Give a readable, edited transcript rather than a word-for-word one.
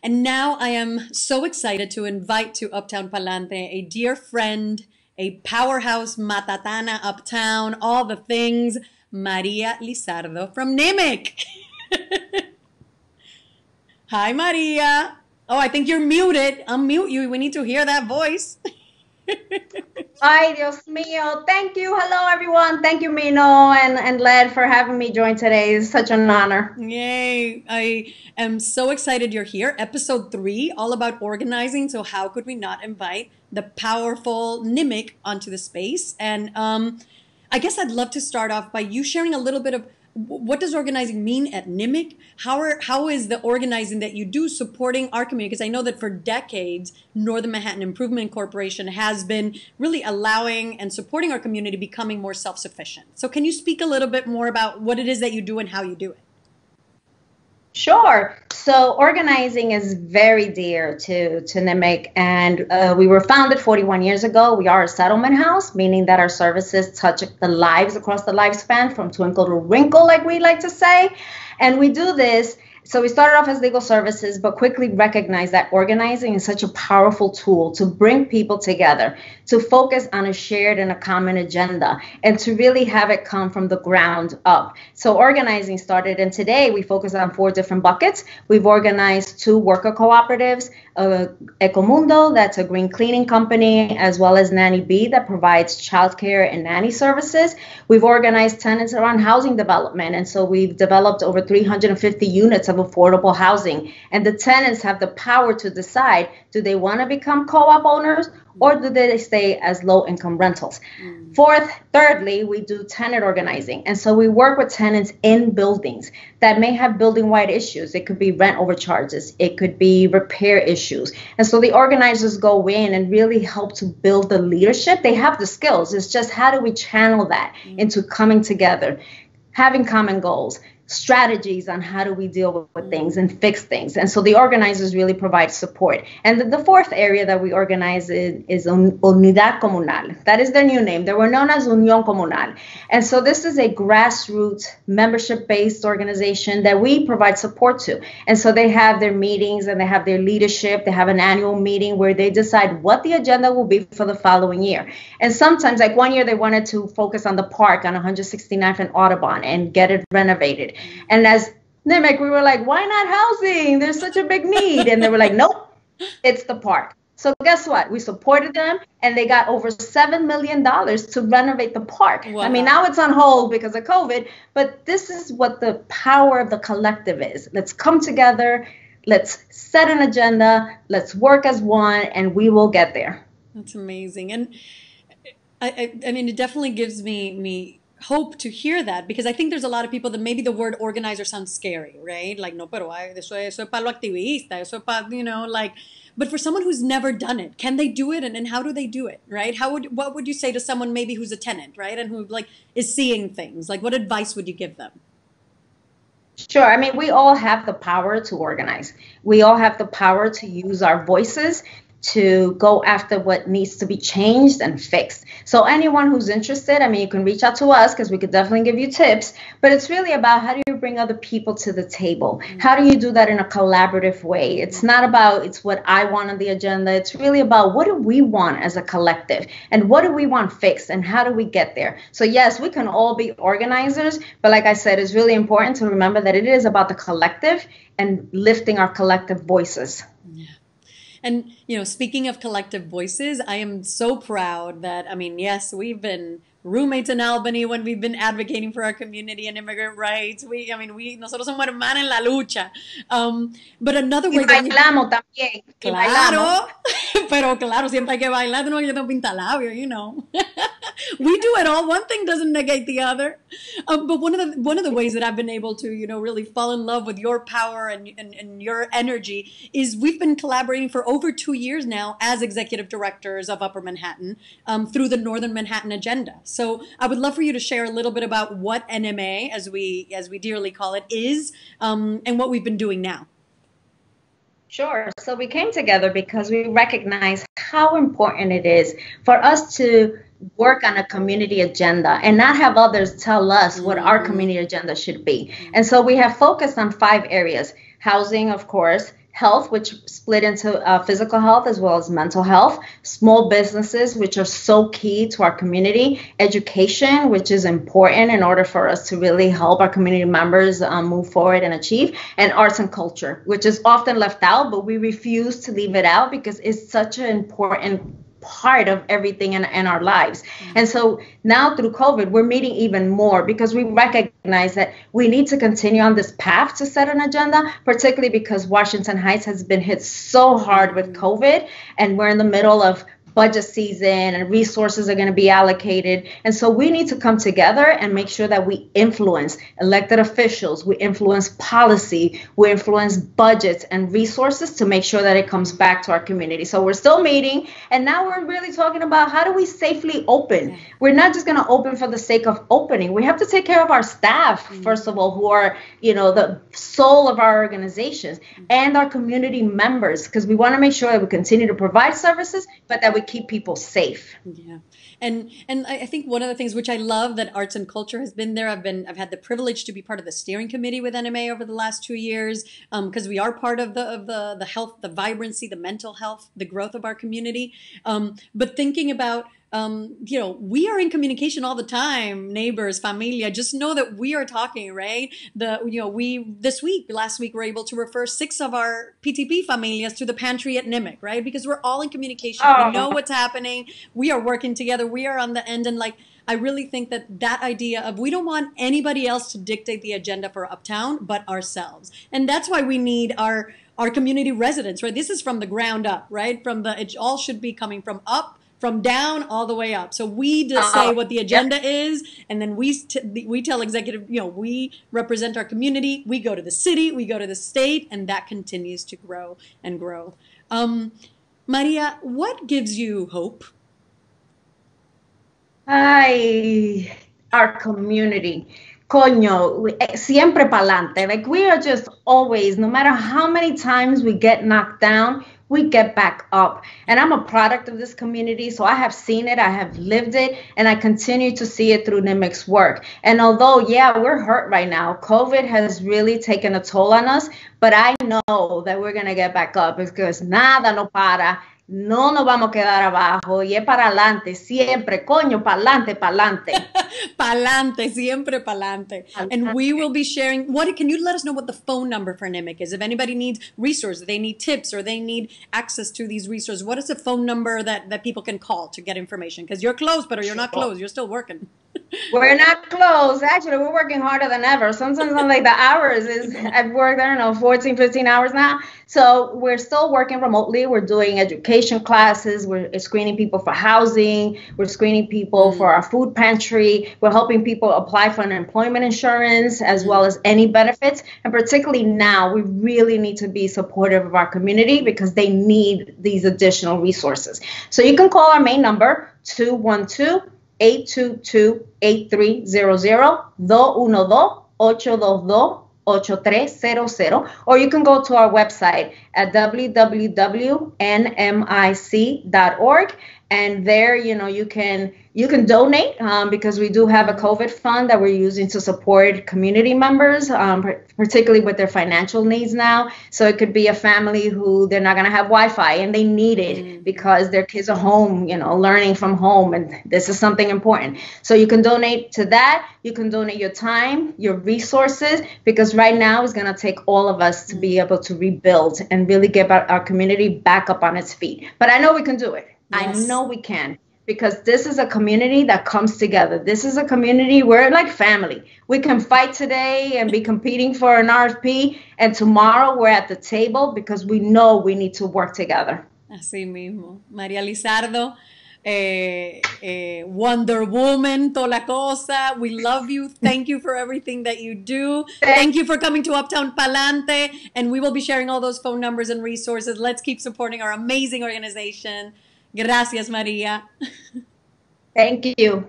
And now I am so excited to invite to Uptown Palante a dear friend, a powerhouse matatana uptown, all the things, Maria Lizardo from NMIC. Hi, Maria. Oh, I think you're muted. Unmute you. We need to hear that voice. Ay, Dios mío. Thank you. Hello, everyone. Thank you, Mino and Led, for having me join today. It's such an honor. Yay. I am so excited you're here. Episode 3, all about organizing. So how could we not invite the powerful NMIC onto the space? And I guess I'd love to start off by you sharing a little bit of what does organizing mean at NMIC? How is the organizing that you do supporting our community? Because I know that for decades, Northern Manhattan Improvement Corporation has been really allowing and supporting our community becoming more self-sufficient. So can you speak a little bit more about what it is that you do and how you do it? Sure. So organizing is very dear to NMIC, and we were founded 41 years ago. We are a settlement house, meaning that our services touch the lives across the lifespan, from twinkle to wrinkle, like we like to say. And we do this. So we started off as legal services, but quickly recognized that organizing is such a powerful tool to bring people together, to focus on a shared and a common agenda, and to really have it come from the ground up. So organizing started, and today we focus on 4 different buckets. We've organized 2 worker cooperatives, Ecomundo, that's a green cleaning company, as well as Nanny B, that provides childcare and nanny services. We've organized tenants around housing development, and so we've developed over 350 units of affordable housing. And the tenants have the power to decide, do they want to become co-op owners, or do they stay as low-income rentals? Thirdly, we do tenant organizing. And so we work with tenants in buildings that may have building-wide issues. It could be rent overcharges. It could be repair issues. And so the organizers go in and really help to build the leadership. They have the skills. It's just, how do we channel that into coming together, having common goals, strategies on how do we deal with things and fix things. And so the organizers really provide support. And the 4th area that we organize is Unidad Comunal. That is their new name. They were known as Unión Comunal. And so this is a grassroots membership-based organization that we provide support to. And so they have their meetings and they have their leadership. They have an annual meeting where they decide what the agenda will be for the following year. And sometimes, like one year, they wanted to focus on the park on 169th and Audubon and get it renovated. And as NMIC, we were like, why not housing? There's such a big need. And they were like, nope, it's the park. So guess what? We supported them, and they got over $7 million to renovate the park. Wow. I mean, now it's on hold because of COVID, but this is what the power of the collective is. Let's come together. Let's set an agenda. Let's work as one, and we will get there. That's amazing. And I mean, it definitely gives me hope to hear that, because I think there's a lot of people that maybe the word organizer sounds scary, right? Like, no, pero eso es para lo activista, eso es para, you know, like, but for someone who's never done it, can they do it? And how do they do it, right? What would you say to someone maybe who's a tenant, right? And who like is seeing things, like what advice would you give them? Sure. I mean, we all have the power to organize. We all have the power to use our voices to go after what needs to be changed and fixed. So anyone who's interested, I mean, you can reach out to us because we could definitely give you tips, but it's really about, how do you bring other people to the table? How do you do that in a collaborative way? It's not about, it's what I want on the agenda. It's really about, what do we want as a collective, and what do we want fixed, and how do we get there? So yes, we can all be organizers, but like I said, it's really important to remember that it is about the collective and lifting our collective voices. Yeah. And, you know, speaking of collective voices, I am so proud that, I mean, yes, we've been roommates in Albany when we've been advocating for our community and immigrant rights. Nosotros somos hermanas en la lucha. But another way that bailamos también. Claro, pero claro, siempre hay que bailar, no, yo no pinta labio, you know. We do it all. One thing doesn't negate the other. But one of the ways that I've been able to, you know, really fall in love with your power and your energy is we've been collaborating for over 2 years now as executive directors of Upper Manhattan through the Northern Manhattan Agenda. So I would love for you to share a little bit about what NMA, as we dearly call it, is, and what we've been doing now. Sure. So we came together because we recognize how important it is for us to work on a community agenda and not have others tell us what our community agenda should be. And so we have focused on 5 areas: housing, of course, health, which split into physical health as well as mental health, small businesses, which are so key to our community, education, which is important in order for us to really help our community members move forward and achieve, and arts and culture, which is often left out, but we refuse to leave it out because it's such an important part of everything in our lives. And so now through COVID, we're meeting even more because we recognize that we need to continue on this path to set an agenda, particularly because Washington Heights has been hit so hard with COVID, and we're in the middle of budget season and resources are going to be allocated. And so we need to come together and make sure that we influence elected officials, we influence policy, we influence budgets and resources to make sure that it comes back to our community. So we're still meeting, and now we're really talking about how do we safely open? We're not just going to open for the sake of opening. We have to take care of our staff, first of all, who are, the soul of our organizations, and our community members, because we want to make sure that we continue to provide services, but that we keep people safe. Yeah. And I think one of the things which I love that arts and culture has been there. I've had the privilege to be part of the steering committee with NMA over the last 2 years, because we are part of the health, the vibrancy, the mental health, the growth of our community. But thinking about we are in communication all the time, neighbors, familia. Just know that we are talking, right? Last week, we're able to refer 6 of our PTP familias to the pantry at NMIC, right? Because we're all in communication. We know what's happening. We are working together. We are on the end. And I really think that idea of we don't want anybody else to dictate the agenda for Uptown, but ourselves. And that's why we need our community residents, right? This is from the ground up, right? It all should be coming from up, from down all the way up. So we just say what the agenda is, and then we tell executive, we represent our community, we go to the city, we go to the state, and that continues to grow and grow. Maria, what gives you hope? Our community. Coño, siempre pa'lante. Like, we are just always, no matter how many times we get knocked down, we get back up. And I'm a product of this community, so I have seen it, I have lived it, and I continue to see it through NMIC's work. And although, we're hurt right now, COVID has really taken a toll on us, but I know that we're going to get back up because nada no para. No nos vamos a quedar abajo, y es para adelante, siempre, coño, pa'lante, pa'lante. Pa'lante, siempre pa'lante. And we will be sharing, can you let us know what the phone number for NMIC is? If anybody needs resources, they need tips, or they need access to these resources, what is the phone number that people can call to get information? Because you're closed, but you're not closed, you're still working. We're not closed. Actually, we're working harder than ever. Sometimes the hours I've worked, 14, 15 hours now. So we're still working remotely. We're doing education classes. We're screening people for housing. We're screening people for our food pantry. We're helping people apply for unemployment insurance as well as any benefits. And particularly now, we really need to be supportive of our community because they need these additional resources. So you can call our main number, 212-822-8300, 212-822-8300, or you can go to our website at www.nmic.org, and there, you can donate because we do have a COVID fund that we're using to support community members, particularly with their financial needs now. So it could be a family who they're not going to have Wi-Fi and they need it because their kids are home, learning from home, and this is something important. So you can donate to that. You can donate your time, your resources, because right now it's going to take all of us to be able to rebuild and really get our community back up on its feet. But I know we can do it. Yes. I know we can, because this is a community that comes together. This is a community, we're like family. We can fight today and be competing for an RFP, and tomorrow we're at the table because we know we need to work together. Así mismo. María Lizardo, Wonder Woman, toda la cosa. We love you. Thank you for everything that you do. Thank you for coming to Uptown Palante. And we will be sharing all those phone numbers and resources. Let's keep supporting our amazing organization. Gracias, María. Thank you.